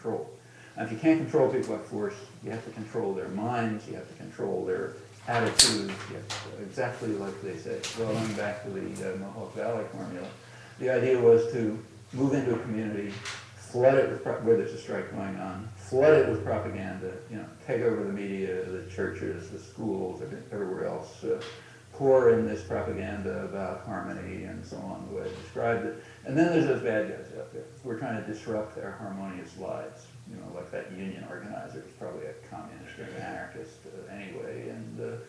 control. And if you can't control people by force, you have to control their minds, you have to control their attitudes, exactly like they say. Well, going back to the Mohawk Valley formula, the idea was to move into a community, flood it with, where there's a strike going on, flood it with propaganda, take over the media, the churches, the schools, everywhere else, pour in this propaganda about harmony and so on, the way I described it. And then there's those bad guys out there who are trying to disrupt our harmonious lives. Like that union organizer is probably a communist or an anarchist anyway, and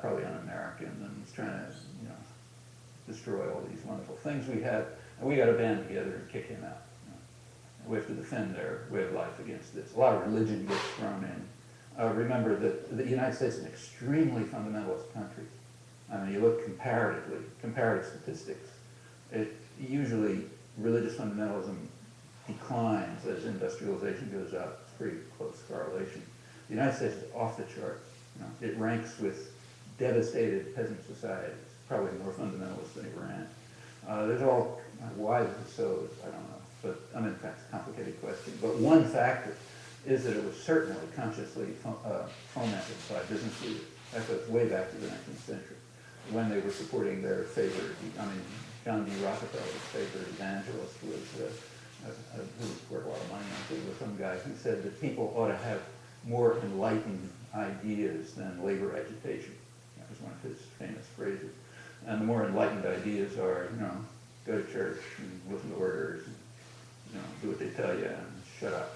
probably un-American, and is trying to, destroy all these wonderful things we have. And we got to band together and kick him out. We have to defend their way of life against this. A lot of religion gets thrown in. Remember that the United States is an extremely fundamentalist country. I mean, you look comparative statistics. Usually religious fundamentalism declines as industrialization goes up. It's pretty close correlation. The United States is off the charts. It ranks with devastated peasant societies, probably more fundamentalist than Iran. There's all, why is it so, I don't know. But, I mean, that's a complicated question. But one factor is that it was certainly consciously fomented by business leaders. That goes way back to the 19th century, when they were supporting their favorite, John D. Rockefeller's favorite evangelist was, who poured a lot of money into, was some guy who said that people ought to have more enlightened ideas than labor agitation. That was one of his famous phrases. And the more enlightened ideas are, go to church and listen to orders, and, do what they tell you and shut up.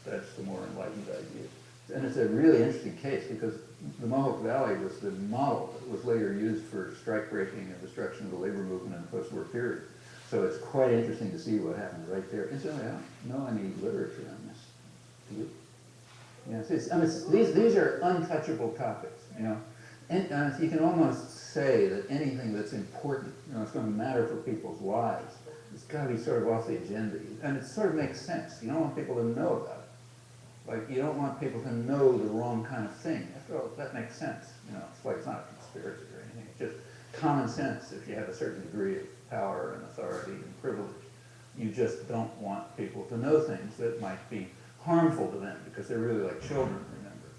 That's the more enlightened idea. And it's a really interesting case because the Mohawk Valley was the model that was later used for strike breaking and destruction of the labor movement in the post-war period. So it's quite interesting to see what happened right there. Incidentally, I don't know any literature on this. Do you? These are untouchable topics, And you can almost say that anything that's important, it's going to matter for people's lives, it's got to be sort of off the agenda. And it sort of makes sense. You don't want people to know about it. Like, you don't want people to know the wrong kind of thing. After all, that makes sense. It's like it's not a conspiracy or anything. It's just common sense. If you have a certain degree of power and authority and privilege, you just don't want people to know things that might be harmful to them because they're really like children, remember.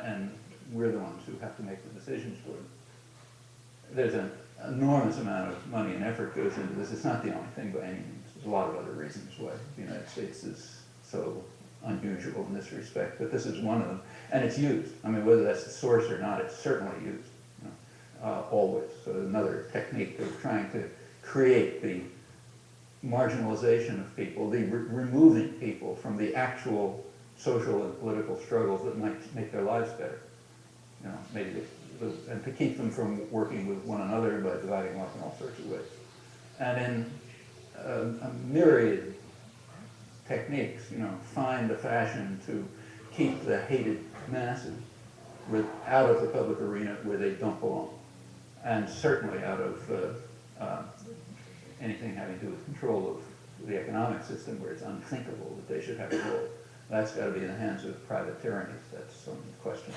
And we're the ones who have to make the decisions for them. There's an enormous amount of money and effort goes into this. It's not the only thing by any means. There's a lot of other reasons why the United States is so unusual in this respect, but this is one of them. And it's used. I mean, whether that's the source or not, it's certainly used, always. So another technique of trying to create the marginalization of people, the removing people from the actual social and political struggles that might make their lives better. Maybe and to keep them from working with one another by dividing them up in all sorts of ways. And in a myriad techniques, find a fashion to keep the hated masses out of the public arena where they don't belong. And certainly out of anything having to do with control of the economic system where it's unthinkable that they should have a role. That's got to be in the hands of private tyrannies. That's some question.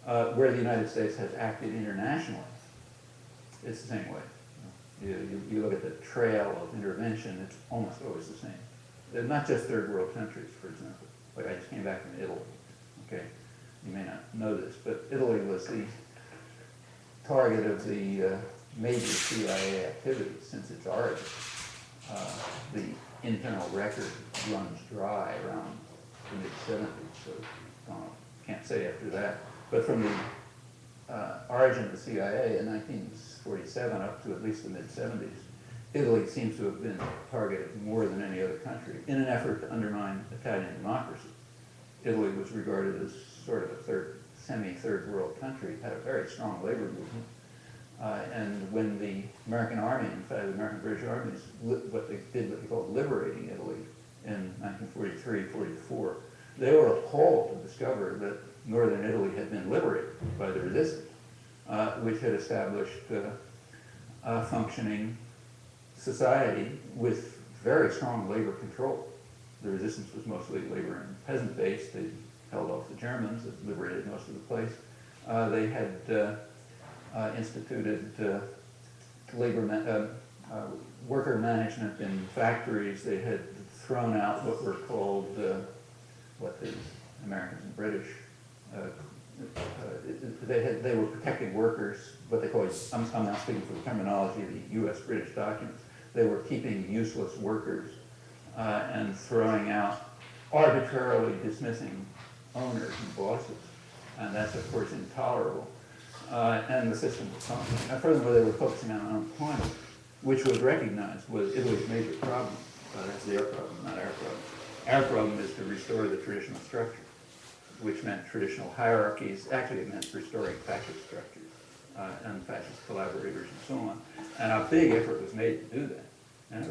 Where the United States has acted internationally, it's the same way. You look at the trail of intervention, it's almost always the same. They're not just third world countries, for example. Like I just came back from Italy. Okay, you may not know this, but Italy was the target of the major CIA activity since its origin. The internal record runs dry around the mid-70s, so can't say after that. But from the origin of the CIA in 1947 up to at least the mid-70s, Italy seems to have been targeted more than any other country in an effort to undermine Italian democracy. Italy was regarded as sort of a semi-third world country, had a very strong labor movement. And when the American Army, in fact, the American British armies, what they called liberating Italy in 1943-44, they were appalled to discover that northern Italy had been liberated by the resistance, which had established a functioning society with very strong labor control. The resistance was mostly labor and peasant-based. They held off the Germans that liberated most of the place. They had instituted worker management in factories. They had thrown out what were called, what the Americans and British, they were protecting workers, what they call, I'm now speaking for the terminology of the US-British documents, they were keeping useless workers and throwing out, arbitrarily dismissing owners and bosses. And that's, of course, intolerable. And the system was functioning. And furthermore, they were focusing on unemployment, which was recognized was Italy's major problem. That's their problem, not our problem. Our problem is to restore the traditional structure, which meant traditional hierarchies. Actually, it meant restoring fascist structures and fascist collaborators and so on. And a big effort was made to do that. And it was